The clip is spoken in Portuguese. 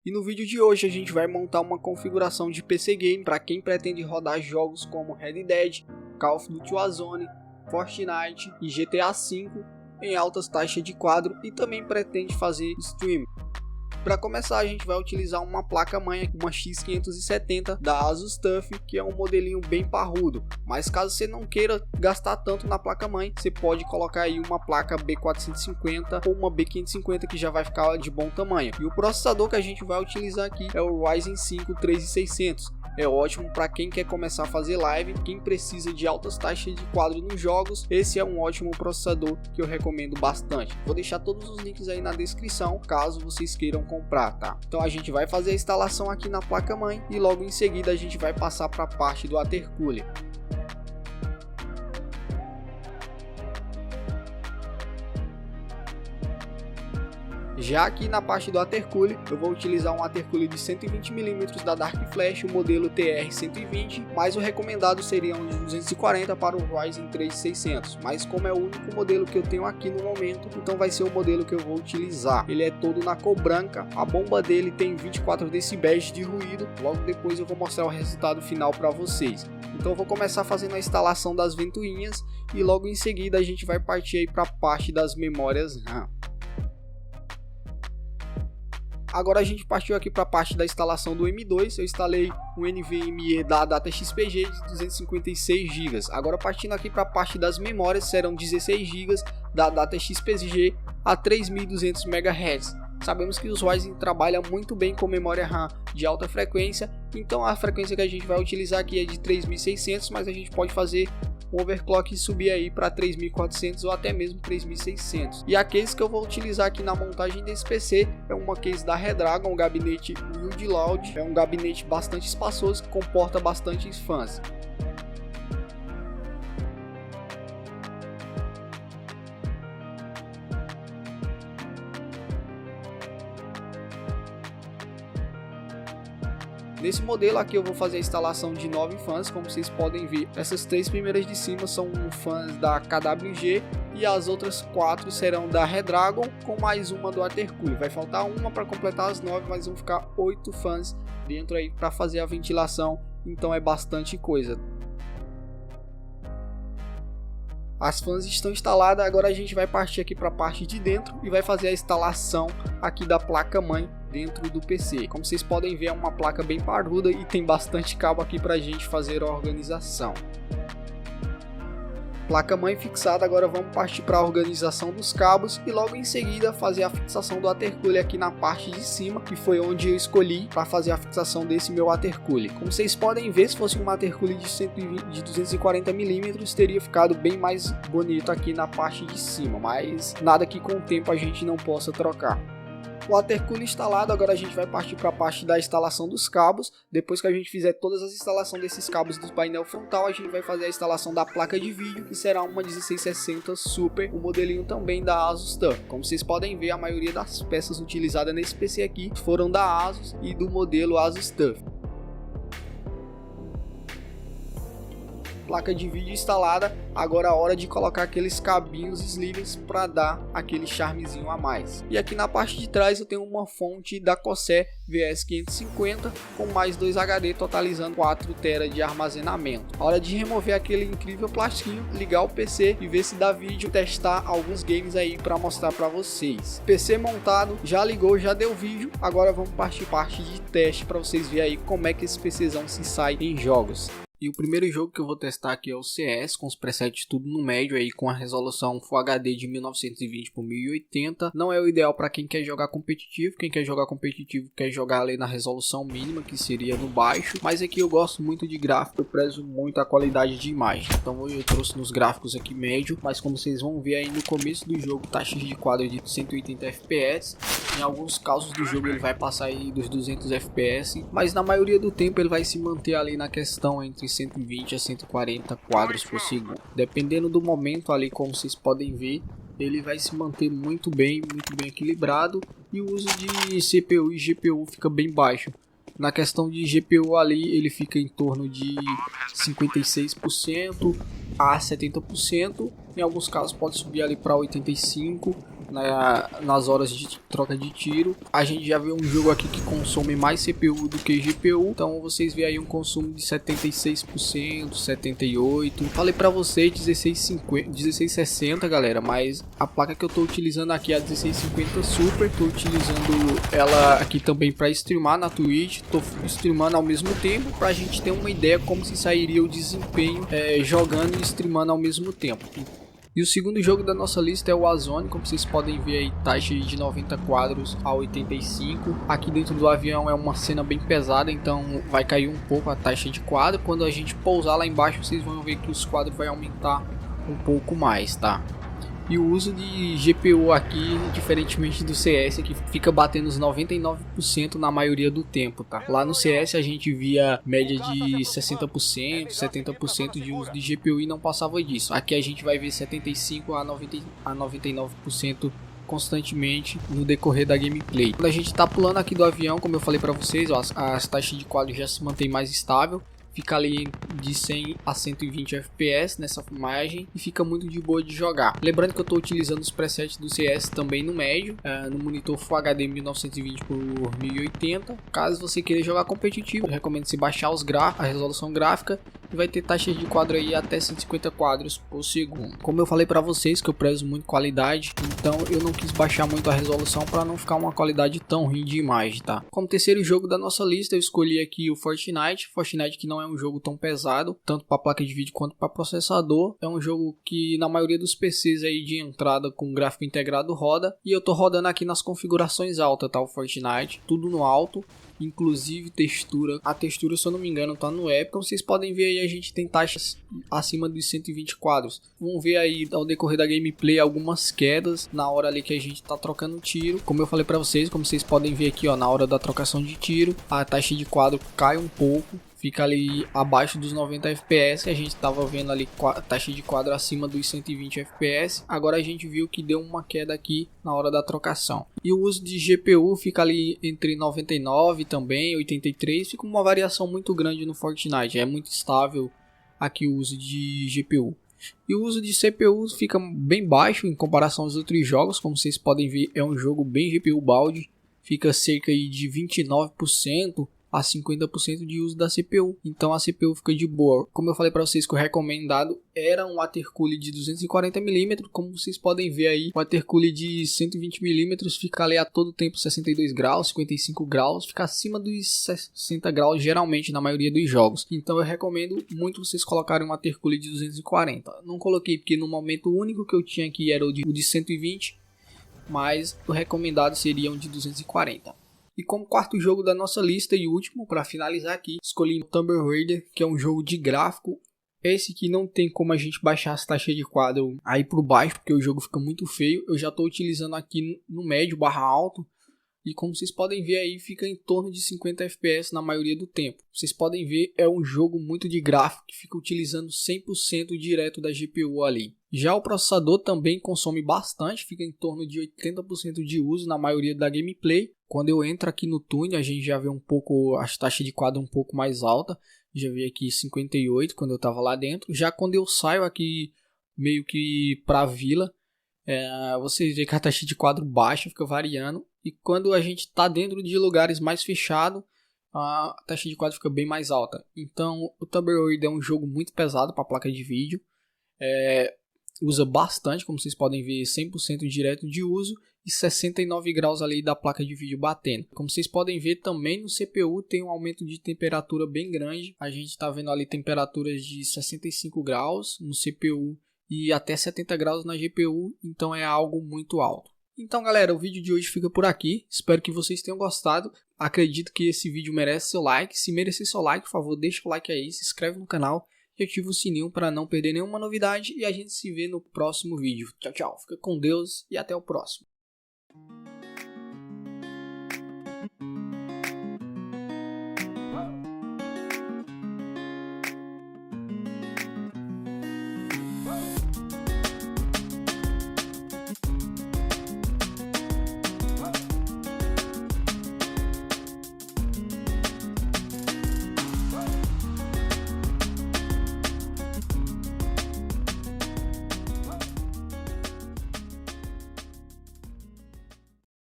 E no vídeo de hoje a gente vai montar uma configuração de PC Game para quem pretende rodar jogos como Red Dead, Call of Duty Warzone, Fortnite e GTA V em altas taxas de quadro e também pretende fazer stream. Para começar, a gente vai utilizar uma placa-mãe, uma X570 da Asus TUF, que é um modelinho bem parrudo, mas caso você não queira gastar tanto na placa-mãe, você pode colocar aí uma placa B450 ou uma B550 que já vai ficar de bom tamanho. E o processador que a gente vai utilizar aqui é o Ryzen 5 3600. É ótimo para quem quer começar a fazer live, quem precisa de altas taxas de quadro nos jogos. Esse é um ótimo processador que eu recomendo bastante. Vou deixar todos os links aí na descrição, caso vocês queiram comprar, tá? Então a gente vai fazer a instalação aqui na placa-mãe e logo em seguida a gente vai passar para a parte do watercooler. Já aqui na parte do watercooler, eu vou utilizar um watercooler de 120mm da Dark Flash, o modelo TR120, mas o recomendado seria um de 240 para o Ryzen 3600, mas como é o único modelo que eu tenho aqui no momento, então vai ser o modelo que eu vou utilizar. Ele é todo na cor branca, a bomba dele tem 24 decibéis de ruído, logo depois eu vou mostrar o resultado final para vocês. Então eu vou começar fazendo a instalação das ventoinhas e logo em seguida a gente vai partir aí para a parte das memórias RAM. Agora a gente partiu aqui para a parte da instalação do M2, eu instalei um NVMe da data XPG de 256 GB. Agora partindo aqui para a parte das memórias, serão 16 GB da data XPG a 3200 MHz. Sabemos que os Ryzen trabalham muito bem com memória RAM de alta frequência, então a frequência que a gente vai utilizar aqui é de 3600, mas a gente pode fazer um overclock e subir aí para 3400 ou até mesmo 3600. E a case que eu vou utilizar aqui na montagem desse PC é uma case da Redragon, um gabinete Wild Loud, é um gabinete bastante espaçoso que comporta bastante fãs. Nesse modelo aqui eu vou fazer a instalação de 9 fãs, como vocês podem ver. Essas 3 primeiras de cima são fãs da KWG e as outras 4 serão da Redragon, com mais uma do watercooler. Vai faltar uma para completar as 9, mas vão ficar 8 fãs dentro aí para fazer a ventilação, então é bastante coisa. As fãs estão instaladas, agora a gente vai partir aqui para a parte de dentro e vai fazer a instalação aqui da placa-mãe dentro do PC. Como vocês podem ver, é uma placa bem parruda e tem bastante cabo aqui para a gente fazer a organização. Placa-mãe fixada, agora vamos partir para a organização dos cabos e logo em seguida fazer a fixação do watercooler aqui na parte de cima, que foi onde eu escolhi para fazer a fixação desse meu watercooler. Como vocês podem ver, se fosse um watercooler de 240mm, teria ficado bem mais bonito aqui na parte de cima, mas nada que com o tempo a gente não possa trocar. O watercooler instalado, agora a gente vai partir para a parte da instalação dos cabos. Depois que a gente fizer todas as instalações desses cabos do painel frontal, a gente vai fazer a instalação da placa de vídeo, que será uma 1660 Super, o modelinho também da Asus TUF. Como vocês podem ver, a maioria das peças utilizadas nesse PC aqui foram da Asus e do modelo Asus TUF. Placa de vídeo instalada, agora a hora de colocar aqueles cabinhos slims para dar aquele charmezinho a mais. E aqui na parte de trás eu tenho uma fonte da Corsair VS550 com mais 2 HD, totalizando 4 TB de armazenamento. A hora de remover aquele incrível plastiquinho, ligar o PC e ver se dá vídeo, testar alguns games aí para mostrar para vocês. PC montado, já ligou, já deu vídeo, agora vamos partir parte de teste para vocês verem aí como é que esse PCzão se sai em jogos. E o primeiro jogo que eu vou testar aqui é o CS, com os presets tudo no médio aí, com a resolução Full HD de 1920 por 1080. Não é o ideal para quem quer jogar competitivo. Quem quer jogar competitivo quer jogar ali na resolução mínima, que seria no baixo. Mas aqui eu gosto muito de gráfico, eu prezo muito a qualidade de imagem. Então eu trouxe nos gráficos aqui médio, mas como vocês vão ver aí no começo do jogo, taxas de quadro de 180 FPS. Em alguns casos do jogo ele vai passar aí dos 200 FPS, mas na maioria do tempo ele vai se manter ali na questão entre 120 a 140 quadros por segundo. Dependendo do momento ali, como vocês podem ver, ele vai se manter muito bem equilibrado, e o uso de CPU e GPU fica bem baixo. Na questão de GPU ali, ele fica em torno de 56% a 70%, em alguns casos pode subir ali para 85%, nas horas de troca de tiro. A gente já vê um jogo aqui que consome mais CPU do que GPU, então vocês veem aí um consumo de 76%, 78%. Falei pra vocês 1660, galera, mas a placa que eu tô utilizando aqui é a 1650 Super. Tô utilizando ela aqui também para streamar na Twitch. Tô streamando ao mesmo tempo pra gente ter uma ideia como se sairia o desempenho jogando e streamando ao mesmo tempo. E o segundo jogo da nossa lista é o Warzone. Como vocês podem ver aí, taxa de 90 quadros a 85. Aqui dentro do avião é uma cena bem pesada, então vai cair um pouco a taxa de quadro. Quando a gente pousar lá embaixo, vocês vão ver que os quadros vai aumentar um pouco mais, tá? E o uso de GPU aqui, diferentemente do CS, que fica batendo os 99% na maioria do tempo, tá? Lá no CS a gente via média de 60%, 70% de uso de GPU e não passava disso. Aqui a gente vai ver 75% a 99% constantemente no decorrer da gameplay. Quando a gente tá pulando aqui do avião, como eu falei pra vocês, ó, as taxas de quadro já se mantém mais estável. Fica ali de 100 a 120 FPS nessa imagem e fica muito de boa de jogar. Lembrando que eu estou utilizando os presets do CS também no médio, no monitor Full HD 1920 por 1080. Caso você queira jogar competitivo, eu recomendo você baixar a resolução gráfica e vai ter taxas de quadro aí até 150 quadros por segundo. Como eu falei para vocês que eu prezo muito qualidade, então eu não quis baixar muito a resolução para não ficar uma qualidade tão ruim de imagem, tá? Como terceiro jogo da nossa lista, eu escolhi aqui o Fortnite que não é um jogo tão pesado, tanto para placa de vídeo quanto para processador. É um jogo que na maioria dos PCs aí de entrada com gráfico integrado roda, e eu tô rodando aqui nas configurações altas, tá? O Fortnite, tudo no alto. Inclusive textura, a textura, se eu não me engano, tá no app. Como vocês podem ver aí, a gente tem taxas acima dos 120 quadros. Vamos ver aí ao decorrer da gameplay algumas quedas na hora ali que a gente tá trocando tiro. Como eu falei pra vocês, como vocês podem ver aqui, ó, na hora da trocação de tiro, a taxa de quadro cai um pouco. Fica ali abaixo dos 90 FPS, a gente estava vendo ali a taxa de quadro acima dos 120 FPS. Agora a gente viu que deu uma queda aqui na hora da trocação. E o uso de GPU fica ali entre 99 também, 83, fica uma variação muito grande no Fortnite. É muito estável aqui o uso de GPU. E o uso de CPU fica bem baixo em comparação aos outros jogos. Como vocês podem ver, é um jogo bem GPU balde, fica cerca de 29% a 50% de uso da CPU, então a CPU fica de boa. Como eu falei para vocês que o recomendado era um watercooler de 240mm, como vocês podem ver aí, o watercooler de 120mm fica ali a todo tempo 62 graus, 55 graus, fica acima dos 60 graus geralmente na maioria dos jogos, então eu recomendo muito vocês colocarem um watercooler de 240. Não coloquei porque no momento o único que eu tinha aqui era o de 120, mas o recomendado seria um de 240. E como quarto jogo da nossa lista e último, para finalizar aqui, escolhi Tomb Raider, que é um jogo de gráfico. Esse que não tem como a gente baixar as taxas de quadro aí por baixo, porque o jogo fica muito feio. Eu já estou utilizando aqui no médio barra alto. E como vocês podem ver aí, fica em torno de 50 FPS na maioria do tempo. Vocês podem ver, é um jogo muito de gráfico que fica utilizando 100% direto da GPU ali. Já o processador também consome bastante, fica em torno de 80% de uso na maioria da gameplay. Quando eu entro aqui no túnel, a gente já vê um pouco as taxas de quadro um pouco mais alta. Já vi aqui 58 quando eu estava lá dentro. Já quando eu saio aqui meio que para a vila, vocês veem que a taxa de quadro baixa, fica variando. E quando a gente está dentro de lugares mais fechados, a taxa de quadro fica bem mais alta. Então o Tomb Raider é um jogo muito pesado para a placa de vídeo. Usa bastante, como vocês podem ver, 100% direto de uso e 69 graus ali da placa de vídeo batendo. Como vocês podem ver também no CPU tem um aumento de temperatura bem grande. A gente está vendo ali temperaturas de 65 graus no CPU e até 70 graus na GPU, então é algo muito alto. Então galera, o vídeo de hoje fica por aqui, espero que vocês tenham gostado. Acredito que esse vídeo merece seu like, se merecer seu like, por favor deixa o like aí, se inscreve no canal e ativa o sininho para não perder nenhuma novidade, e a gente se vê no próximo vídeo. Tchau, tchau, fica com Deus e até o próximo.